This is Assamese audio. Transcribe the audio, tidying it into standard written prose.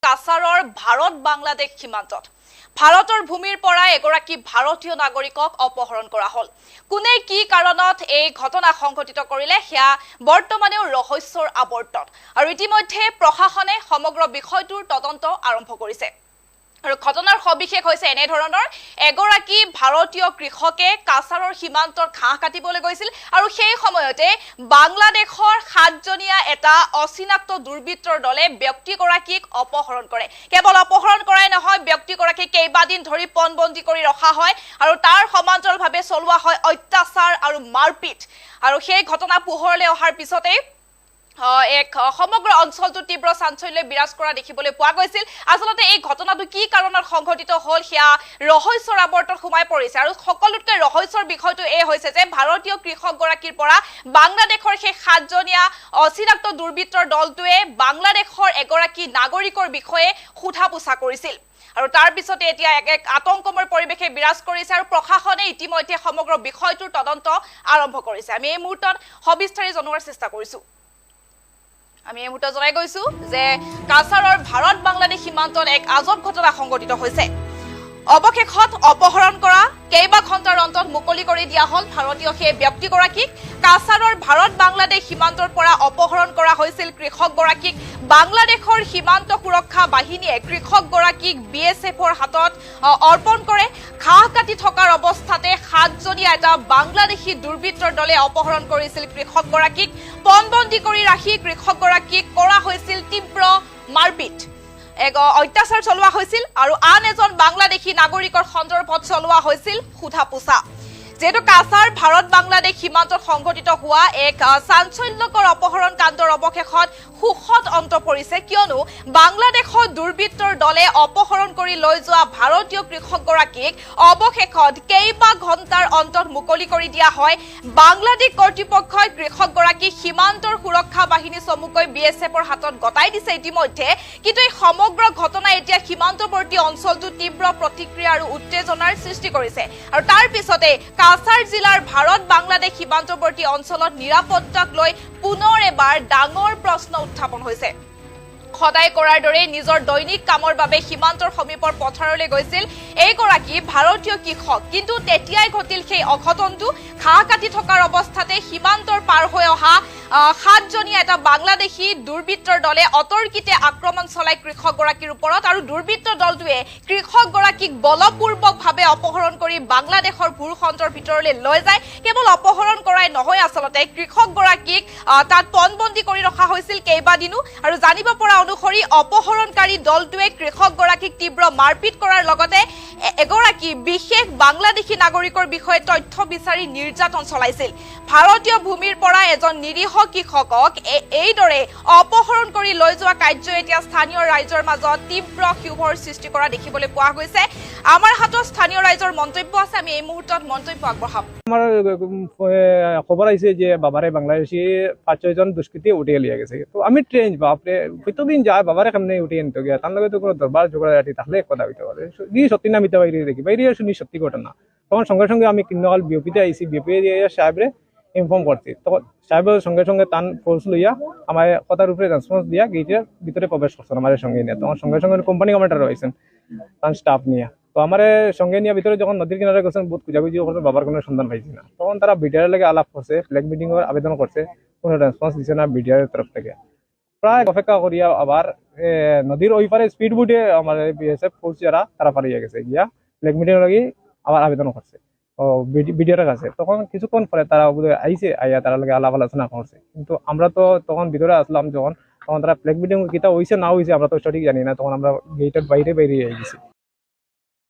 কাছাৰৰ ভাৰত বাংলাদেশ সীমান্তত ভাৰতৰ ভূমিৰ পৰা এগৰাকী ভাৰতীয় নাগৰিকক অপহৰণ কৰা হল। কোনে কি কাৰণত এই ঘটনা সংঘটিত কৰিলে সেয়া বৰ্তমানেও ৰহস্যৰ আৱৰ্তত আৰু ইতিমধ্যে প্ৰশাসনে সমগ্ৰ বিষয়টোৰ তদন্ত আৰম্ভ কৰিছে। আৰু ঘটনাৰ সবিশেষ হৈছে এনে ধৰণৰ এগৰাকী ভাৰতীয় কৃষকে কাছাৰৰ সীমান্তৰ ঘাঁহ কাটিবলৈ গৈছিল আৰু সেই সময়তে বাংলাদেশৰ 7জনীয়া এটা অচিনাক্ত দুৰ্বৃত্তৰ দলে ব্যক্তিগৰাকীক অপহৰণ কৰে। কেৱল অপহৰণ কৰাই নহয়, ব্যক্তিগৰাকীক কেইবাদিন ধৰি পণবন্দী কৰি ৰখা হয় আৰু তাৰ সমান্তৰালভাৱে চলোৱা হয় অত্যাচাৰ আৰু মাৰপিট। আৰু সেই ঘটনা পোহৰলৈ অহাৰ পিছতে এক সমগ্ৰ অঞ্চলটো তীব্ৰ চাঞ্চল্য বিৰাজ কৰা দেখিবলৈ পোৱা গৈছিল। আচলতে এই ঘটনাটো কি কাৰণত সংঘটিত হল সেয়া ৰহস্যৰ আৱৰ্তত সোমাই পৰিছে আৰু সকলোতকৈ ৰহস্যৰ বিষয়টো এই হৈছে যে ভাৰতীয় কৃষকগৰাকীৰ পৰা বাংলাদেশৰ সেই 7জনীয়া অচিনাক্ত দুৰ্বৃত্তৰ দলটোৱে বাংলাদেশৰ এগৰাকী নাগৰিকৰ বিষয়ে সোধা পোছা কৰিছিল আৰু তাৰ পিছতে এতিয়া এক আতংকময় পৰিৱেশে বিৰাজ কৰিছে আৰু প্ৰশাসনে ইতিমধ্যে সমগ্ৰ বিষয়টোৰ তদন্ত আৰম্ভ কৰিছে। আমি এই মুহূৰ্তত সবিস্তাৰে জনোৱাৰ চেষ্টা কৰিছো। আমি এই মুহূৰ্তত জনাই গৈছো যে কাছাৰৰ ভাৰত বাংলাদেশ সীমান্তত এক আজব ঘটনা সংঘটিত হৈছে। অৱশেষত অপহৰণ কৰা কেইবা ঘণ্টাৰ অন্তত মুকলি কৰি দিয়া হল ভাৰতীয় সেই ব্যক্তিগৰাকীক। কাছাৰৰ ভাৰত বাংলাদেশ সীমান্তৰ পৰা অপহৰণ কৰা হৈছিল কৃষকগৰাকীক। বাংলাদেশৰ সীমান্ত সুৰক্ষা বাহিনীয়ে কৃষকগৰাকীক BSFৰ হাতত অৰ্পণ কৰে। ঘাঁহ কাটি থকাৰ অৱস্থাতে 7জনীয়া এটা বাংলাদেশী দুৰ্বৃত্তৰ দলে অপহৰণ কৰিছিল কৃষকগৰাকীক। পণবন্দী কৰি ৰাখি কৃষকগৰাকীক কৰা হৈছিল তীব্ৰ মাৰপিট, অত্যাচাৰ চলোৱা হৈছিল আৰু আন এজন বাংলাদেশী নাগৰিকৰ সন্দৰ্ভত চলোৱা হৈছিল সোধা পোছা। যেহেতু কাছাৰ ভাৰত বাংলাদেশ সীমান্তত সংঘটিত হোৱা এক চাঞ্চল্যকৰ অপহৰণ কাণ্ডৰ অৱশেষত সুখত অন্ত পৰিছে, কিয়নো বাংলাদেশৰ দুৰ্বৃত্তৰ দলে অপহৰণ কৰি লৈ যোৱা ভাৰতীয় কৃষকগৰাকীক অৱশেষত কেইবা ঘণ্টাৰ অন্তত মুকলি কৰি দিয়া হয়। বাংলাদেশ কৰ্তৃপক্ষই কৃষকগৰাকীক সীমান্তৰ সুৰক্ষা বাহিনী চমুকৈ BSFৰ হাতত গতাই দিছে ইতিমধ্যে। কিন্তু এই সমগ্ৰ ঘটনাই এতিয়া সীমান্তৱৰ্তী অঞ্চলটোত তীব্ৰ প্ৰতিক্ৰিয়া আৰু উত্তেজনাৰ সৃষ্টি কৰিছে আৰু তাৰ পিছতে কাছাৰ জিলাৰ ভাৰত বাংলাদেশ সীমান্তৱৰ্তী অঞ্চলত নিৰাপত্তাক লৈ পুনৰ এবাৰ ডাঙৰ প্ৰশ্ন উত্থাপন হৈছে। সদায় কৰাৰ দৰে নিজৰ দৈনিক কামৰ বাবে সীমান্তৰ সমীপৰ পথাৰলৈ গৈছিল এইগৰাকী ভাৰতীয় কৃষক, কিন্তু তেতিয়াই ঘটিল সেই অঘটনটো। ঘাঁহ কাটি থকাৰ অৱস্থাতে সীমান্তৰ পাৰ হৈ অহা 7জনীয়া এটা বাংলাদেশী দুৰ্বৃত্তৰ দলে অতৰ্কিতে আক্ৰমণ চলাই কৃষকগৰাকীৰ ওপৰত আৰু দুৰ্বৃত্ত দলটোৱে কৃষকগৰাকীক বলপূৰ্বকভাৱে অপহৰণ কৰি বাংলাদেশৰ ভূখণ্ডৰ ভিতৰলৈ লৈ যায়। কেৱল অপহৰণ কৰাই নহয়, আচলতে কৃষকগৰাকীক তাত পণবন্দী কৰি ৰখা হৈছিল কেইবাদিনো আৰু জানিব পৰা অনুসৰি অপহৰণকাৰী দলটোৱে কৃষকগৰাকীক তীব্ৰ মাৰপিট কৰাৰ লগতে এগৰাকী বিশেষ বাংলাদেশী নাগৰিকৰ বিষয়ে তথ্য বিচাৰি নিৰ্যাতন চলাইছিল। ভাৰতীয় ভূমিৰ পৰা এজন নিৰীহ কৃষকক এইদৰে অপহৰণ কৰি লৈ যোৱা কাৰ্যই এতিয়া স্থানীয় ৰাইজৰ মাজত তীব্ৰ ক্ষোভৰ সৃষ্টি কৰা দেখিবলৈ পোৱা গৈছে। আমাৰ হাতত স্থানীয় ৰাইজৰ মন্তব্য আছে, আমি এই মুহূৰ্তত মন্তব্য আগবঢ়াম। আমার খবর আছে যে বাবারে বাংলাদেশি 5-6জন দুষ্কৃতী উঠিয়ে লিয়ে গেছে। তো আমি ট্রেন বাপরে প্রতিদিন যায় বাবারে কেমনে উঠিয়ে নিতে গিয়া তার লগে তো কোনো দরবার ঝগড়া রাখি তাহলে কথা হইতে পারে। যদি সত্যি না মিথ্যা বাইরে দেখি বাইরে শুনি সত্যি ঘটনা, তখন সঙ্গে সঙ্গে আমি কিন্নকাল বিওপিতে আইসি, বিওপি সাহেবরে ইনফর্ম করছি। তখন সাহেবের সঙ্গে সঙ্গে তান ফোর্স লইয়া আমার কথার উপরে রেসপন্স দিয়া গেটের ভিতরে প্রবেশ করছেন আমার সঙ্গে নিয়ে। তখন সঙ্গে সঙ্গে কোম্পানি কমান্ডার রয়েছেন তার স্টাফ নিয়ে। তো আমার সঙ্গে নিয়ে ভিতরে যখন নদীর কিনারে গেছেন বহুত খুঁজাখুঁজি করছেন, বাবার কোনো সন্ধান পাইছি না। তখন তারা বিডিআর লেগে আলাপ করছে, ফ্ল্যাগ মিটিংয়ের আবেদন করছে, কোনো রেসপন্স দিচ্ছে না বিডিআর তরফ থেকে। প্রায় অপেক্ষা করিয়া আবার নদীর ওই পারে স্পিড বোটে আমার BSF ফোর্স যারা তারা পালিয়ে গেছে গিয়া ফ্ল্যাগ মিটিং লাগি আবার আবেদন করছে বিডিআর কাছে। তখন কিছুক্ষণ পরে তারা আইসে, আইয়া তারা লাগে আলাপ আলোচনা করছে। কিন্তু আমরা তো তখন ভিতরে আসলাম যখন, তখন তারা ফ্ল্যাগ মিটিং কিতা হয়েছে না হয়েছে আমরা তো সঠিক জানি না। তখন আমরা গেটের বাইরে বাইরে গেছি।